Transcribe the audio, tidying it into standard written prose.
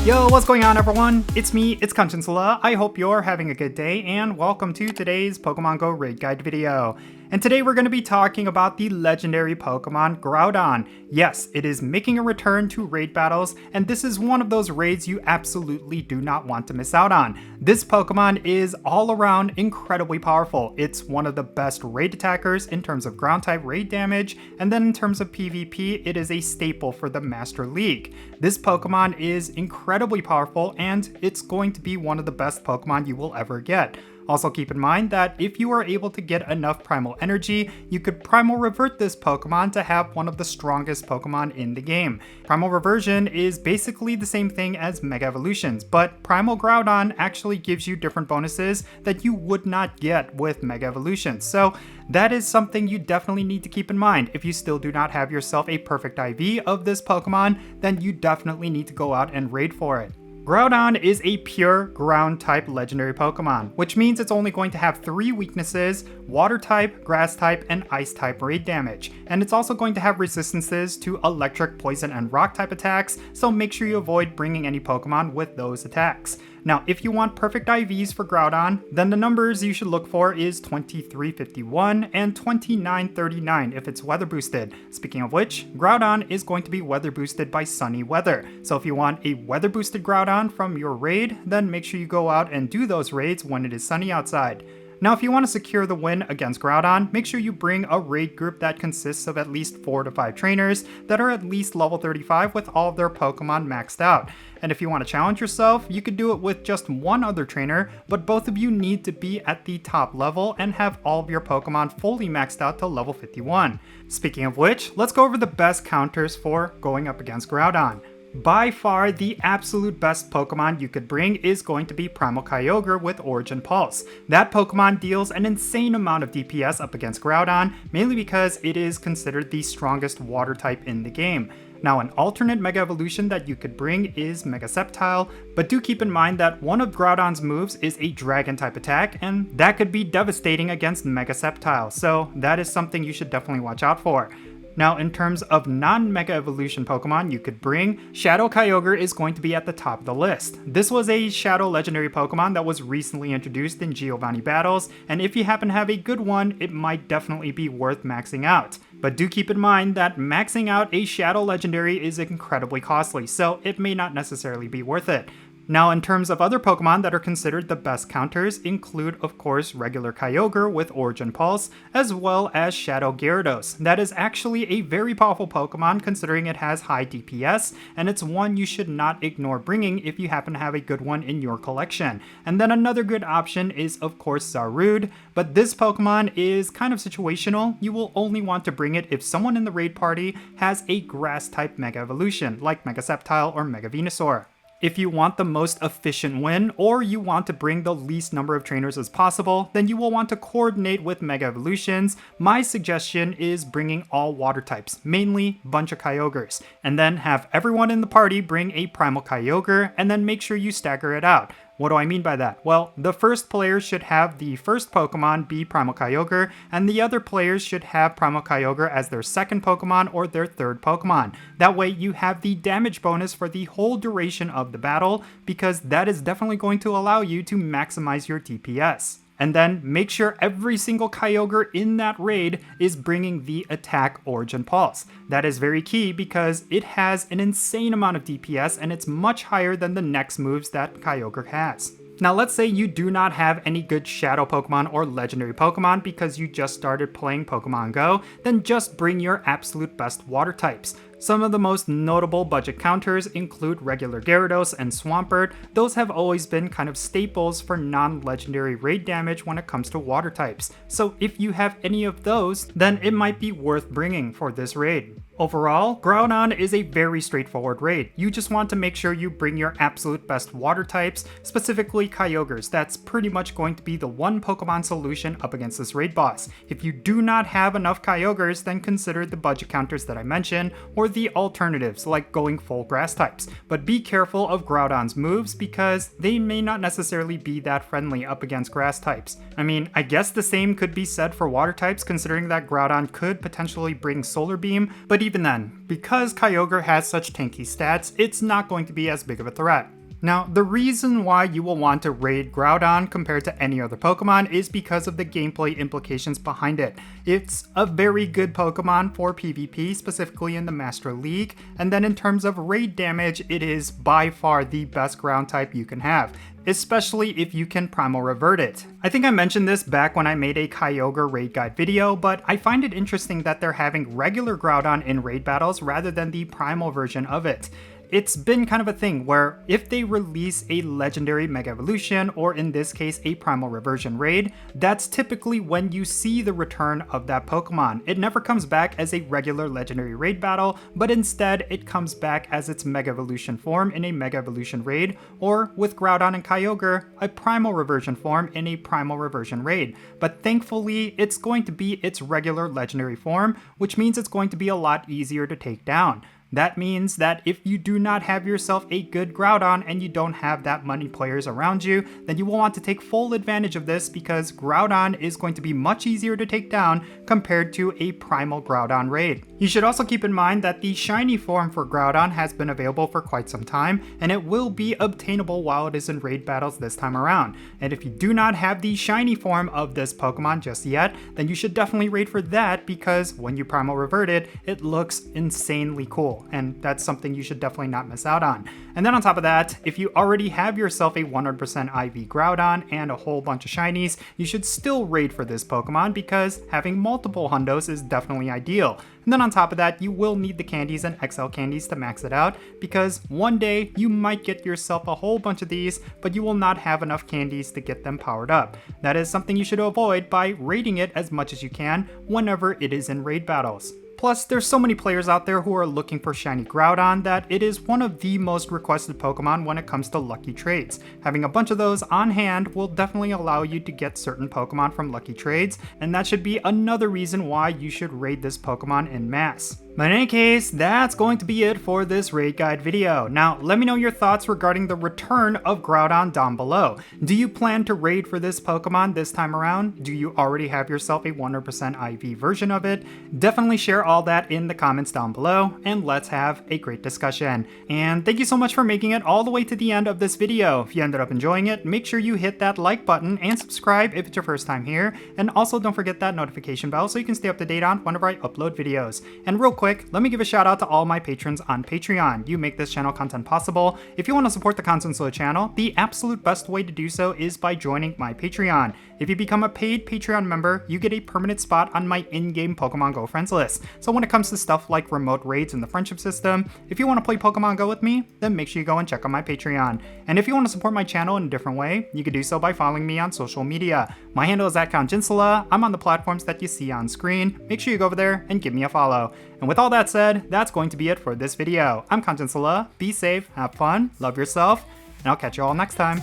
Yo, what's going on everyone? It's me, it's Jinsula. I hope you're having a good day and welcome to today's Pokemon GO raid guide video. And today we're going to be talking about the legendary Pokemon Groudon. Yes, it is making a return to raid battles, and this is one of those raids you absolutely do not want to miss out on. This Pokemon is all around incredibly powerful. It's one of the best raid attackers in terms of ground type raid damage, and then in terms of PvP, it is a staple for the Master League. This Pokemon is incredibly powerful, and it's going to be one of the best Pokemon you will ever get. Also keep in mind that if you are able to get enough Primal energy, you could Primal Revert this Pokemon to have one of the strongest Pokemon in the game. Primal Reversion is basically the same thing as Mega Evolutions, but Primal Groudon actually gives you different bonuses that you would not get with Mega Evolutions. So that is something you definitely need to keep in mind. If you still do not have yourself a perfect IV of this Pokemon, then you definitely need to go out and raid for it. Groudon is a pure ground type legendary Pokemon, which means it's only going to have 3 weaknesses: water type, grass type, and ice type raid damage. And it's also going to have resistances to electric, poison, and rock type attacks, so make sure you avoid bringing any Pokemon with those attacks. Now, if you want perfect IVs for Groudon, then the numbers you should look for is 2351 and 2939 if it's weather boosted. Speaking of which, Groudon is going to be weather boosted by sunny weather. So if you want a weather boosted Groudon from your raid, then make sure you go out and do those raids when it is sunny outside. Now, if you want to secure the win against Groudon, make sure you bring a raid group that consists of at least 4 to 5 trainers that are at least level 35 with all of their Pokemon maxed out. And if you want to challenge yourself, you could do it with just one other trainer, but both of you need to be at the top level and have all of your Pokemon fully maxed out to level 51. Speaking of which, let's go over the best counters for going up against Groudon. By far, the absolute best Pokemon you could bring is going to be Primal Kyogre with Origin Pulse. That Pokemon deals an insane amount of DPS up against Groudon, mainly because it is considered the strongest water type in the game. Now, an alternate Mega Evolution that you could bring is Mega Sceptile, but do keep in mind that one of Groudon's moves is a Dragon type attack, and that could be devastating against Mega Sceptile, so that is something you should definitely watch out for. Now, in terms of non-Mega Evolution Pokemon you could bring, Shadow Kyogre is going to be at the top of the list. This was a Shadow Legendary Pokemon that was recently introduced in Giovanni battles, and if you happen to have a good one, it might definitely be worth maxing out. But do keep in mind that maxing out a Shadow Legendary is incredibly costly, so it may not necessarily be worth it. Now, in terms of other Pokemon that are considered the best counters include, of course, regular Kyogre with Origin Pulse, as well as Shadow Gyarados. That is actually a very powerful Pokemon considering it has high DPS, and it's one you should not ignore bringing if you happen to have a good one in your collection. And then another good option is, of course, Zarude, but this Pokemon is kind of situational. You will only want to bring it if someone in the raid party has a Grass-type Mega Evolution, like Mega Sceptile or Mega Venusaur. If you want the most efficient win, or you want to bring the least number of trainers as possible, then you will want to coordinate with Mega Evolutions. My suggestion is bringing all water types, mainly bunch of Kyogres, and then have everyone in the party bring a Primal Kyogre, and then make sure you stagger it out. What do I mean by that? Well, the first player should have the first Pokemon be Primal Kyogre, and the other players should have Primal Kyogre as their second Pokemon or their third Pokemon. That way you have the damage bonus for the whole duration of the battle, because that is definitely going to allow you to maximize your DPS. And then make sure every single Kyogre in that raid is bringing the attack Origin Pulse. That is very key because it has an insane amount of DPS and it's much higher than the next moves that Kyogre has. Now, let's say you do not have any good Shadow Pokemon or Legendary Pokemon because you just started playing Pokemon Go, then just bring your absolute best water types. Some of the most notable budget counters include regular Gyarados and Swampert. Those have always been kind of staples for non-legendary raid damage when it comes to water types. So if you have any of those, then it might be worth bringing for this raid. Overall, Groudon is a very straightforward raid. You just want to make sure you bring your absolute best water types, specifically Kyogres. That's pretty much going to be the one Pokemon solution up against this raid boss. If you do not have enough Kyogres, then consider the budget counters that I mentioned, or of the alternatives, like going full grass types, but be careful of Groudon's moves because they may not necessarily be that friendly up against grass types. I mean, I guess the same could be said for water types, considering that Groudon could potentially bring Solar Beam, but even then, because Kyogre has such tanky stats, it's not going to be as big of a threat. Now, the reason why you will want to raid Groudon compared to any other Pokemon is because of the gameplay implications behind it. It's a very good Pokemon for PvP, specifically in the Master League, and then in terms of raid damage, it is by far the best ground type you can have, especially if you can Primal Revert it. I think I mentioned this back when I made a Kyogre raid guide video, but I find it interesting that they're having regular Groudon in raid battles rather than the Primal version of it. It's been kind of a thing where if they release a legendary Mega Evolution, or in this case a Primal Reversion raid, that's typically when you see the return of that Pokemon. It never comes back as a regular legendary raid battle, but instead it comes back as its Mega Evolution form in a Mega Evolution raid, or with Groudon and Kyogre, a Primal Reversion form in a Primal Reversion raid. But thankfully, it's going to be its regular legendary form, which means it's going to be a lot easier to take down. That means that if you do not have yourself a good Groudon and you don't have that many players around you, then you will want to take full advantage of this because Groudon is going to be much easier to take down compared to a Primal Groudon raid. You should also keep in mind that the shiny form for Groudon has been available for quite some time, and it will be obtainable while it is in raid battles this time around. And if you do not have the shiny form of this Pokemon just yet, then you should definitely raid for that because when you Primal Revert it, it looks insanely cool. And that's something you should definitely not miss out on. And then on top of that, if you already have yourself a 100% IV Groudon and a whole bunch of shinies, you should still raid for this Pokemon because having multiple hundos is definitely ideal. And then on top of that, you will need the candies and XL candies to max it out because one day you might get yourself a whole bunch of these, but you will not have enough candies to get them powered up. That is something you should avoid by raiding it as much as you can whenever it is in raid battles. Plus, there's so many players out there who are looking for shiny Groudon that it is one of the most requested Pokemon when it comes to lucky trades. Having a bunch of those on hand will definitely allow you to get certain Pokemon from lucky trades, and that should be another reason why you should raid this Pokemon en masse. But in any case, that's going to be it for this raid guide video. Now, let me know your thoughts regarding the return of Groudon down below. Do you plan to raid for this Pokemon this time around? Do you already have yourself a 100% IV version of it? Definitely share all that in the comments down below, and let's have a great discussion. And thank you so much for making it all the way to the end of this video. If you ended up enjoying it, make sure you hit that like button and subscribe if it's your first time here. And also don't forget that notification bell so you can stay up to date on whenever I upload videos. And real quick, let me give a shout out to all my patrons on Patreon. You make this channel content possible. If you want to support the Jinsula channel, the absolute best way to do so is by joining my Patreon. If you become a paid Patreon member, you get a permanent spot on my in-game Pokemon Go friends list. So when it comes to stuff like remote raids and the friendship system, if you want to play Pokemon Go with me, then make sure you go and check out my Patreon. And if you want to support my channel in a different way, you can do so by following me on social media. My handle is @Jinsula. I'm on the platforms that you see on screen. Make sure you go over there and give me a follow. And with all that said, that's going to be it for this video. I'm Jinsula. Be safe, have fun, love yourself, and I'll catch you all next time.